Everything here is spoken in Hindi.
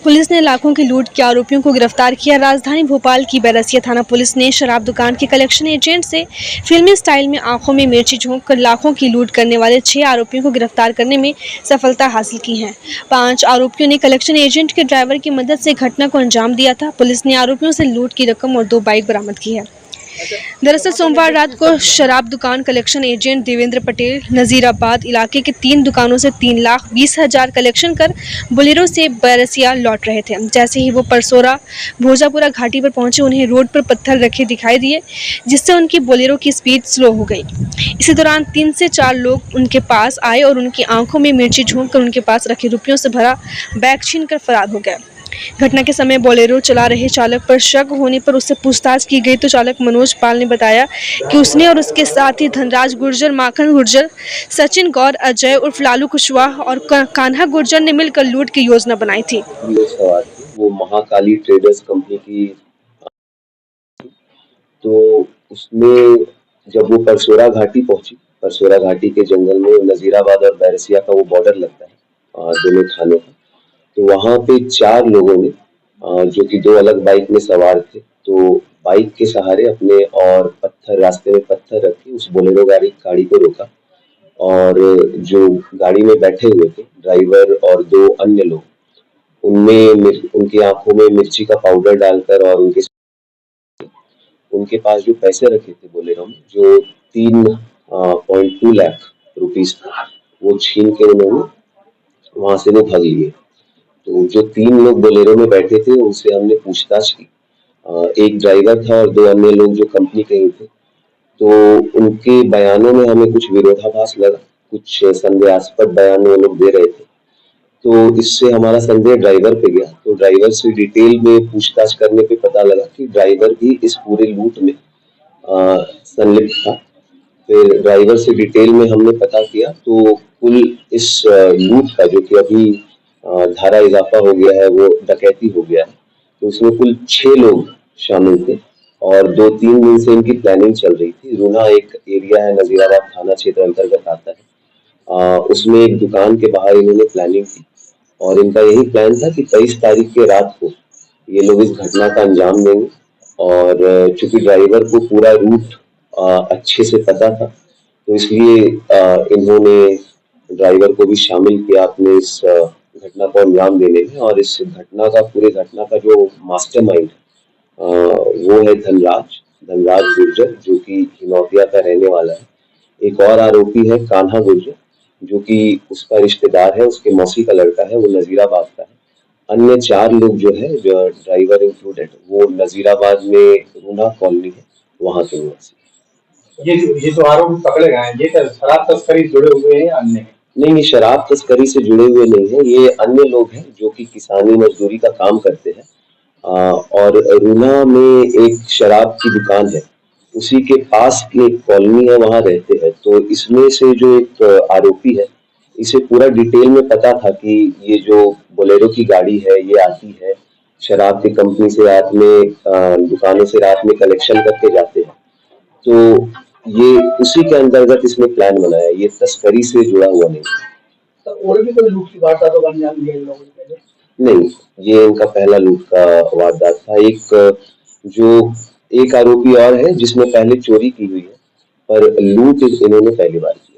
पुलिस ने लाखों की लूट के आरोपियों को गिरफ्तार किया। राजधानी भोपाल की बैरसिया थाना पुलिस ने शराब दुकान के कलेक्शन एजेंट से फिल्मी स्टाइल में आंखों में मिर्ची झोंककर लाखों की लूट करने वाले 6 आरोपियों को गिरफ्तार करने में सफलता हासिल की है। 5 आरोपियों ने कलेक्शन एजेंट के ड्राइवर की मदद से घटना को अंजाम दिया था। पुलिस ने आरोपियों से लूट की रकम और 2 बाइक बरामद की है। दरअसल सोमवार रात को शराब दुकान कलेक्शन एजेंट देवेंद्र पटेल नजीराबाद इलाके के 3 दुकानों से 3,20,000 कलेक्शन कर बोलेरो से बैरसिया लौट रहे थे। जैसे ही वो परसोरा भोजापुरा घाटी पर पहुंचे, उन्हें रोड पर पत्थर रखे दिखाई दिए, जिससे उनकी बोलेरो की स्पीड स्लो हो गई। इसी दौरान 3 से 4 लोग उनके पास आए और उनकी आंखों में मिर्ची झोंककर उनके पास रखे रुपयों से भरा बैग छीनकर फरार हो गए। घटना के समय बोलेरो चला रहे चालक पर शक होने पर उससे पूछताछ की गई तो चालक मनोज पाल ने बताया कि उसने और उसके साथी धनराज गुर्जर, माखन गुर्जर, सचिन गौर, अजय उर्फ लालू कुशवाहा और कान्हा गुर्जर ने मिलकर लूट की योजना बनाई थी। वो महाकाली ट्रेडर्स कंपनी की, तो उसमें जब वो परसोरा घाटी पहुंची, परसोरा घाटी के जंगल में नजीराबाद और बैरसिया का वो बॉर्डर लगता है दोनों थानों का, तो वहां पे 4 लोगों ने जो कि 2 अलग बाइक में सवार थे, तो बाइक के सहारे अपने और पत्थर, रास्ते में पत्थर रख के उस बोलेरो गाड़ी को रोका और जो गाड़ी में बैठे हुए थे ड्राइवर और 2 अन्य लोग, उनमें उनकी आंखों में मिर्ची का पाउडर डालकर और उनके पास जो पैसे रखे थे बोलेरो में, जो 3.2 लाख रुपीस था, वो छीन के उन्होंने वहां से वो भाग लिए। तो जो 3 लोग बोलेरो में बैठे थे उनसे हमने पूछताछ की। एक ड्राइवर था और 2 अन्य लोग जो कंपनी के ही थे, तो उनके बयानों में हमें कुछ विरोधाभास लगा, कुछ संदेहास्पद बयान वो लोग दे रहे थे, तो इससे हमारा संदेह ड्राइवर पे गया। तो ड्राइवर से डिटेल में पूछताछ करने पे पता लगा कि ड्राइवर भी इस पूरे लूट में संलिप्त था। फिर ड्राइवर से डिटेल में हमने पता किया तो कुल इस लूट का, जो कि अभी धारा इजाफा हो गया है, वो डकैती हो गया है, तो उसमें कुल 6 लोग शामिल थे और 2-3 दिन से इनकी प्लानिंग चल रही थी। रूना एक एरिया है, नजीराबाद थाना क्षेत्र अंतर्गत आता है, उसमें एक दुकान के बाहर इन्होंने प्लानिंग की और इनका यही प्लान था कि 23 तारीख के रात को ये लोग इस घटना का अंजाम देंगे। और चूंकि ड्राइवर को पूरा रूट अच्छे से पता था, तो इसलिए इन्होंने ड्राइवर को भी शामिल किया अपने इस घटना को अंजाम देने में। और इस पूरे घटना का जो मास्टरमाइंड वो है धनराज गुर्जर, जो कि हिनौतिया का रहने वाला है। एक और आरोपी है कान्हा गुर्जर, जो कि उसका रिश्तेदार है, उसके मौसी का लड़का है, वो नजीराबाद का है। अन्य 4 लोग जो है, जो ड्राइवर इंक्लूडेड, वो नजीराबाद में रूना कॉलोनी है, वहां के निवासी। ये जो आरोपी पकड़े गए हैं, ये क्या शराब तस्करी जुड़े हुए हैं या अन्य? नहीं, शराब तस्करी से जुड़े हुए नहीं है, ये अन्य लोग हैं जो कि किसानी मजदूरी का काम करते हैं। और रूना में एक शराब की दुकान है, उसी के पास की एक कॉलोनी है, वहां रहते हैं। तो इसमें से जो एक आरोपी है, इसे पूरा डिटेल में पता था कि ये जो बोलेरो की गाड़ी है, ये आती है शराब की कंपनी से, रात में दुकानों से रात में कलेक्शन करके जाते हैं। तो ये उसी के अंतर्गत इसने प्लान बनाया, ये तस्करी से जुड़ा हुआ नहीं। तो और भी कोई लूट की वारदात तो अंजाम दिया इन लोगों ने? नहीं, ये इनका पहला लूट का वारदात था। एक आरोपी और है जिसने पहले चोरी की हुई है, पर लूट इन्होंने पहली बार की।